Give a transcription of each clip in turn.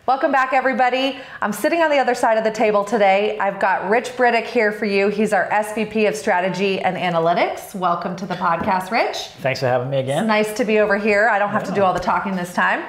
Welcome back, everybody. I'm sitting on the other side of the table today. I've got Rich Briddick here for you. He's our SVP of Strategy and Analytics. Welcome to the podcast, Rich. Thanks for having me again. It's nice to be over here. I don't have to do all the talking this time.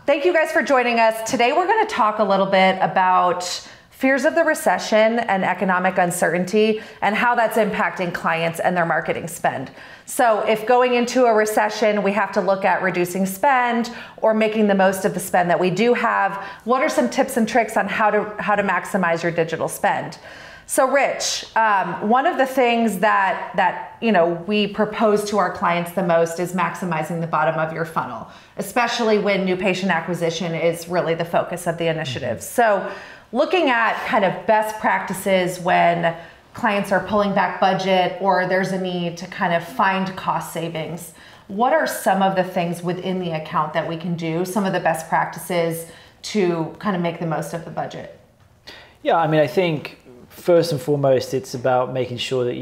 Thank you guys for joining us. Today we're going to talk a little bit about fears of the recession and economic uncertainty and how that's impacting clients and their marketing spend. So if going into a recession, we have to look at reducing spend or making the most of the spend that we do have, what are some tips and tricks on how to maximize your digital spend? So Rich, one of the things that we propose to our clients the most is maximizing the bottom of your funnel, especially when new patient acquisition is really the focus of the initiative. So looking at kind of best practices when clients are pulling back budget or there's a need to kind of find cost savings, what are some of the things within the account that we can do, some of the best practices to kind of make the most of the budget? Yeah, I mean, I think first and foremost, it's about making sure that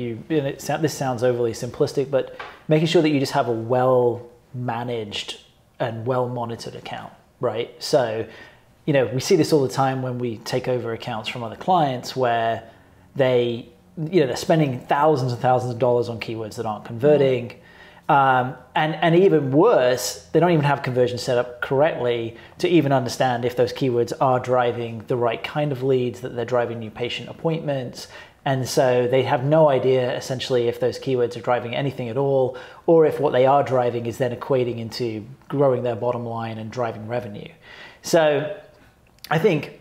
this sounds overly simplistic, but making sure that you just have a well-managed and well-monitored account, right? So, we see this all the time when we take over accounts from other clients where they're spending thousands and thousands of dollars on keywords that aren't converting. And even worse, they don't even have conversion set up correctly to even understand if those keywords are driving the right kind of leads, that they're driving new patient appointments. And so they have no idea essentially if those keywords are driving anything at all, or if what they are driving is then equating into growing their bottom line and driving revenue. So I think,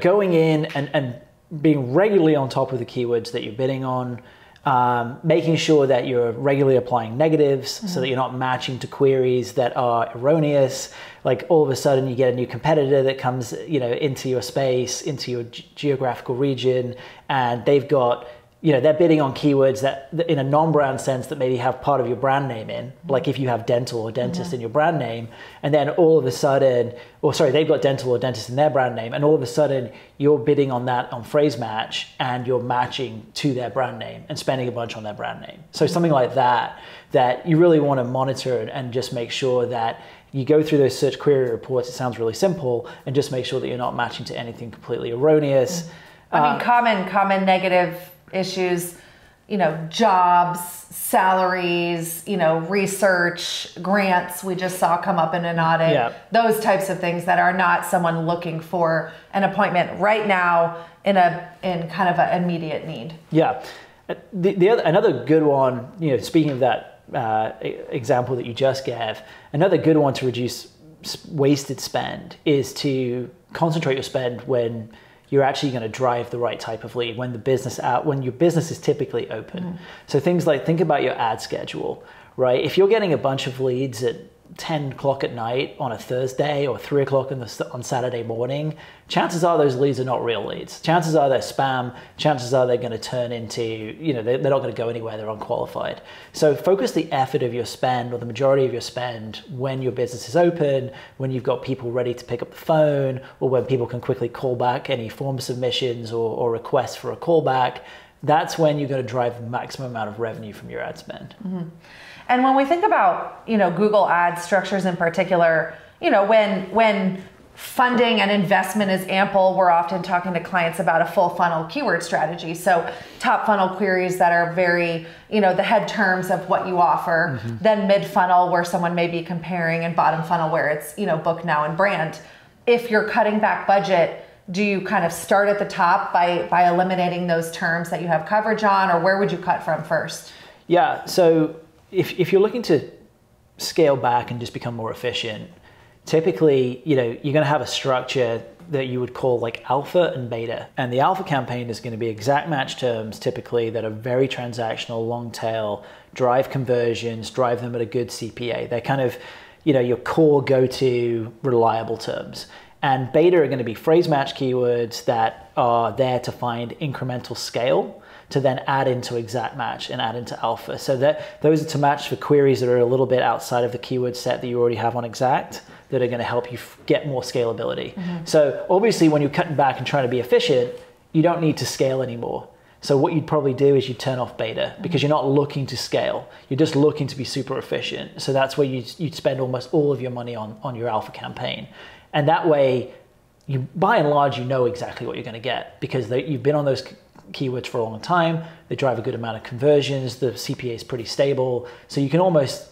going in and being regularly on top of the keywords that you're bidding on, making sure that you're regularly applying negatives so that you're not matching to queries that are erroneous. Like all of a sudden you get a new competitor that comes, into your space, into your geographical region, and they've got, they're bidding on keywords that in a non-brand sense that maybe have part of your brand name in, like if you have dental or dentist in your brand name, and then all of a sudden, they've got dental or dentist in their brand name, and all of a sudden you're bidding on that on phrase match and you're matching to their brand name and spending a bunch on their brand name. So something like that you really want to monitor and just make sure that you go through those search query reports. It sounds really simple, and just make sure that you're not matching to anything completely erroneous. I mean, common negative issues, jobs, salaries, research, grants we just saw come up in an audit, those types of things that are not someone looking for an appointment right now in kind of an immediate need. Yeah. Another good one, speaking of that example that you just gave, another good one to reduce wasted spend is to concentrate your spend when you're actually going to drive the right type of lead, when your business is typically open. So things like, think about your ad schedule, right? If you're getting a bunch of leads at 10 o'clock at night on a Thursday or 3 o'clock on Saturday morning, chances are those leads are not real leads. Chances are they're spam. Chances are they're going to turn into, they're not going to go anywhere. They're unqualified. So focus the effort of your spend, or the majority of your spend, when your business is open, when you've got people ready to pick up the phone, or when people can quickly call back any form submissions or requests for a callback. That's when you're going to drive the maximum amount of revenue from your ad spend. And when we think about, Google ad structures in particular, when funding and investment is ample, we're often talking to clients about a full funnel keyword strategy. So top funnel queries that are very, the head terms of what you offer, then mid funnel where someone may be comparing, and bottom funnel where it's, book now and brand. If you're cutting back budget, do you kind of start at the top by eliminating those terms that you have coverage on, or where would you cut from first? Yeah, so if you're looking to scale back and just become more efficient, typically, you're going to have a structure that you would call like alpha and beta. And the alpha campaign is going to be exact match terms, typically, that are very transactional, long tail, drive conversions, drive them at a good CPA. They're kind of, your core go-to reliable terms. And beta are going to be phrase match keywords that are there to find incremental scale to then add into exact match and add into alpha. So that those are to match for queries that are a little bit outside of the keyword set that you already have on exact, that are going to help you get more scalability. So obviously when you're cutting back and trying to be efficient, you don't need to scale anymore. So what you'd probably do is you turn off beta because you're not looking to scale. You're just looking to be super efficient. So that's where you'd spend almost all of your money on your alpha campaign. And that way, by and large, you know exactly what you're going to get because you've been on those keywords for a long time. They drive a good amount of conversions. The CPA is pretty stable. So you can almost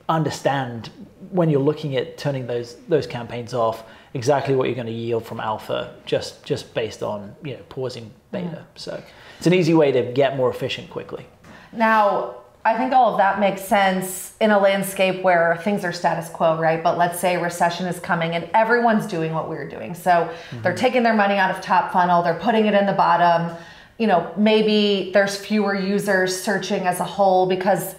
understand when you're looking at turning those campaigns off exactly what you're going to yield from alpha just based on pausing beta. So it's an easy way to get more efficient quickly. Now, I think all of that makes sense in a landscape where things are status quo, right? But let's say recession is coming and everyone's doing what we're doing. So they're taking their money out of top funnel, they're putting it in the bottom. Maybe there's fewer users searching as a whole because,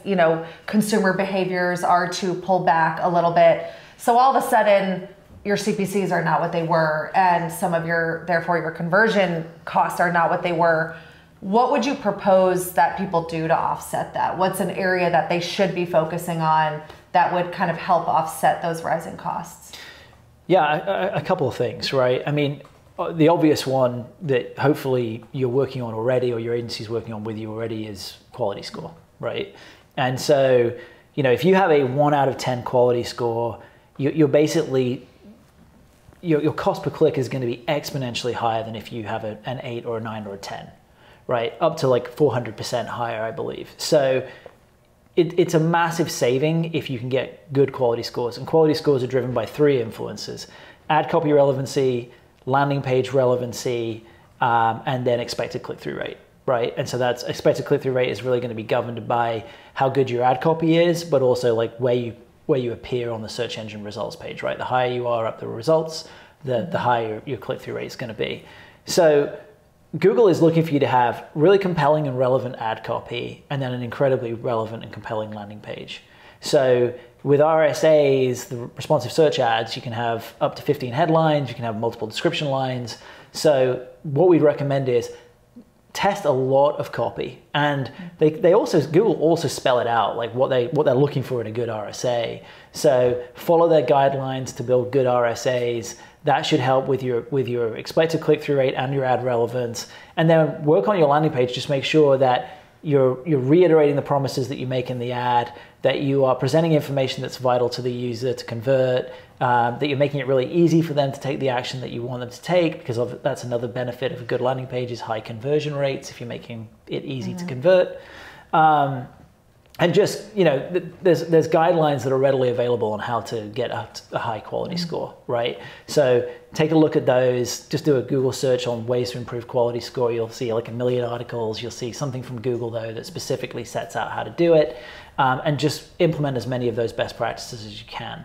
consumer behaviors are to pull back a little bit. So all of a sudden, your CPCs are not what they were, and therefore your conversion costs are not what they were. What would you propose that people do to offset that? What's an area that they should be focusing on that would kind of help offset those rising costs? Yeah, a couple of things, right? I mean, the obvious one that hopefully you're working on already or your agency's working on with you already is quality score, right? And so, if you have a 1 out of 10 quality score, you're basically, your cost per click is going to be exponentially higher than if you have an 8 or a 9 or a 10, right? Up to like 400% higher, I believe. So it's a massive saving if you can get good quality scores. And quality scores are driven by 3 influences: ad copy relevancy, landing page relevancy, and then expected click-through rate, right? And so that's expected click-through rate is really going to be governed by how good your ad copy is, but also like where you appear on the search engine results page, right? The higher you are up the results, the higher your click-through rate is going to be. So Google is looking for you to have really compelling and relevant ad copy, and then an incredibly relevant and compelling landing page. So with RSAs, the responsive search ads, you can have up to 15 headlines, you can have multiple description lines. So what we'd recommend is test a lot of copy. And Google also spell it out, like what they're looking for in a good RSA. So follow their guidelines to build good RSAs. That should help with your expected click-through rate and your ad relevance. And then work on your landing page. Just make sure that you're reiterating the promises that you make in the ad, that you are presenting information that's vital to the user to convert, that you're making it really easy for them to take the action that you want them to take, because that's another benefit of a good landing page is high conversion rates if you're making it easy to convert. And just, there's guidelines that are readily available on how to get a high quality score, right? So take a look at those. Just do a Google search on ways to improve quality score. You'll see like 1 million articles. You'll see something from Google, though, that specifically sets out how to do it. And just implement as many of those best practices as you can.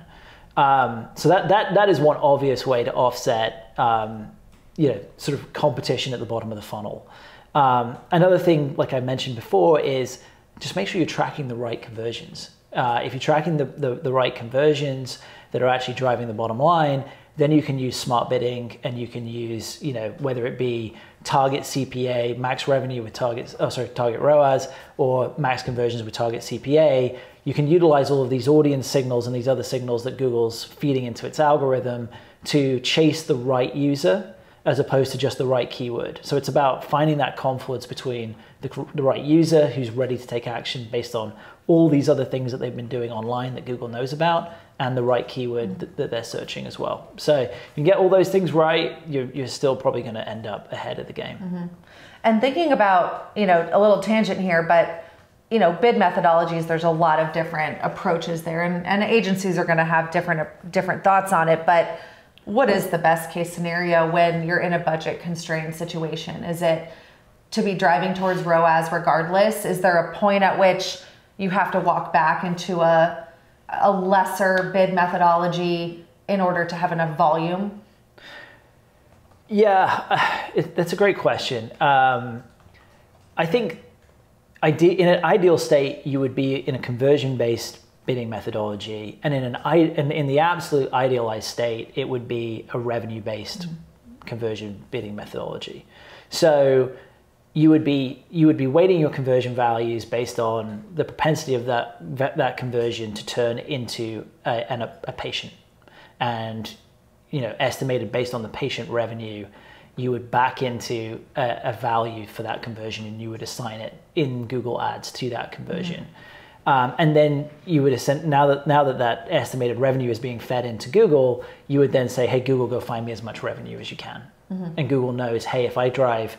So that is one obvious way to offset, sort of competition at the bottom of the funnel. Another thing, like I mentioned before, is just make sure you're tracking the right conversions. If you're tracking the right conversions that are actually driving the bottom line, then you can use smart bidding, and you can use, whether it be target CPA, max revenue with target ROAS, or max conversions with target CPA. You can utilize all of these audience signals and these other signals that Google's feeding into its algorithm to chase the right user as opposed to just the right keyword. So it's about finding that confluence between the right user who's ready to take action based on all these other things that they've been doing online that Google knows about, and the right keyword that they're searching as well. So you can get all those things right, you're still probably going to end up ahead of the game. Mm-hmm. And thinking about, a little tangent here, but bid methodologies, there's a lot of different approaches there, and agencies are going to have different thoughts on it. But what is the best case scenario when you're in a budget constrained situation? Is it to be driving towards ROAS regardless? Is there a point at which you have to walk back into a lesser bid methodology in order to have enough volume? Yeah, that's a great question. I think in an ideal state, you would be in a conversion-based bidding methodology, and in the absolute idealized state, it would be a revenue-based conversion bidding methodology. So you would be weighting your conversion values based on the propensity of that conversion to turn into a patient, and estimated based on the patient revenue, you would back into a value for that conversion, and you would assign it in Google Ads to that conversion. And then you would now that estimated revenue is being fed into Google, you would then say, hey, Google, go find me as much revenue as you can. And Google knows, hey, if I drive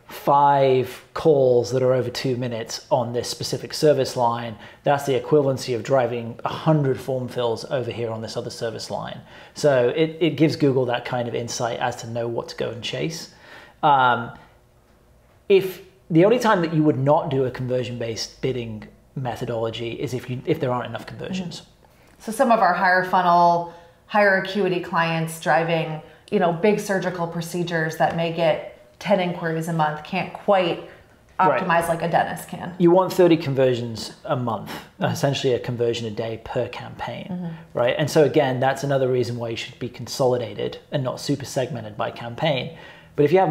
5 calls that are over 2 minutes on this specific service line, that's the equivalency of driving 100 form fills over here on this other service line. So it gives Google that kind of insight as to know what to go and chase. If the only time that you would not do a conversion-based bidding methodology is if there aren't enough conversions. So some of our higher funnel, higher acuity clients driving, big surgical procedures that may get 10 inquiries a month can't quite optimize like a dentist can. You want 30 conversions a month, essentially a conversion a day per campaign, right? And so again, that's another reason why you should be consolidated and not super segmented by campaign. But if you have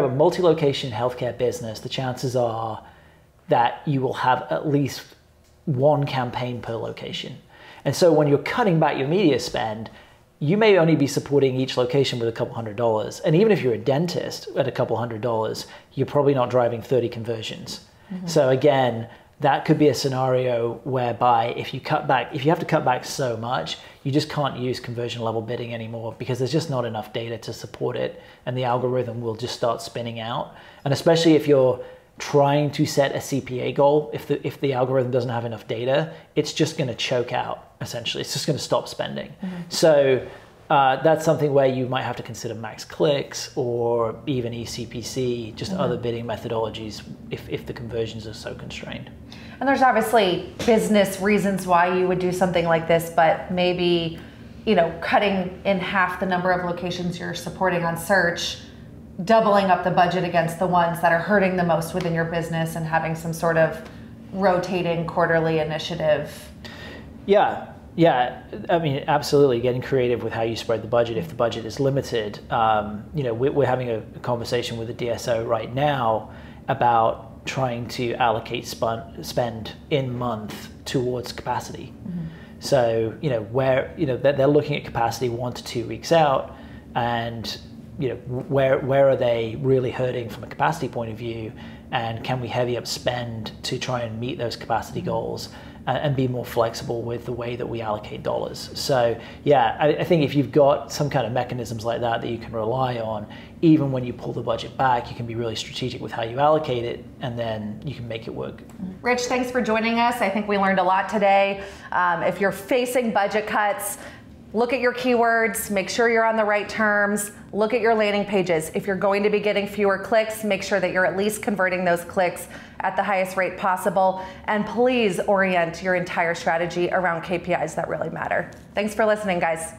a multi-location healthcare business, the chances are that you will have at least one campaign per location. And so when you're cutting back your media spend, you may only be supporting each location with a couple $100. And even if you're a dentist at a couple $100, you're probably not driving 30 conversions. So again, that could be a scenario whereby if you have to cut back so much, you just can't use conversion level bidding anymore because there's just not enough data to support it, and the algorithm will just start spinning out. And especially if you're trying to set a CPA goal, if the algorithm doesn't have enough data, it's just going to choke out, essentially. It's just going to stop spending. So that's something where you might have to consider max clicks or even eCPC, just other bidding methodologies if the conversions are so constrained. And there's obviously business reasons why you would do something like this, but maybe, cutting in half the number of locations you're supporting on search, doubling up the budget against the ones that are hurting the most within your business and having some sort of rotating quarterly initiative. Yeah, I mean, absolutely getting creative with how you spread the budget if the budget is limited. We're having a conversation with the DSO right now about trying to allocate spend in month towards capacity. So, where, they're looking at capacity 1 to 2 weeks out, and where are they really hurting from a capacity point of view, and can we heavy up spend to try and meet those capacity goals and be more flexible with the way that we allocate dollars. So yeah, I think if you've got some kind of mechanisms like that you can rely on, even when you pull the budget back, you can be really strategic with how you allocate it, and then you can make it work. Rich, thanks for joining us. I think we learned a lot today. If you're facing budget cuts, look at your keywords, make sure you're on the right terms, look at your landing pages. If you're going to be getting fewer clicks, make sure that you're at least converting those clicks at the highest rate possible. And please orient your entire strategy around KPIs that really matter. Thanks for listening, guys.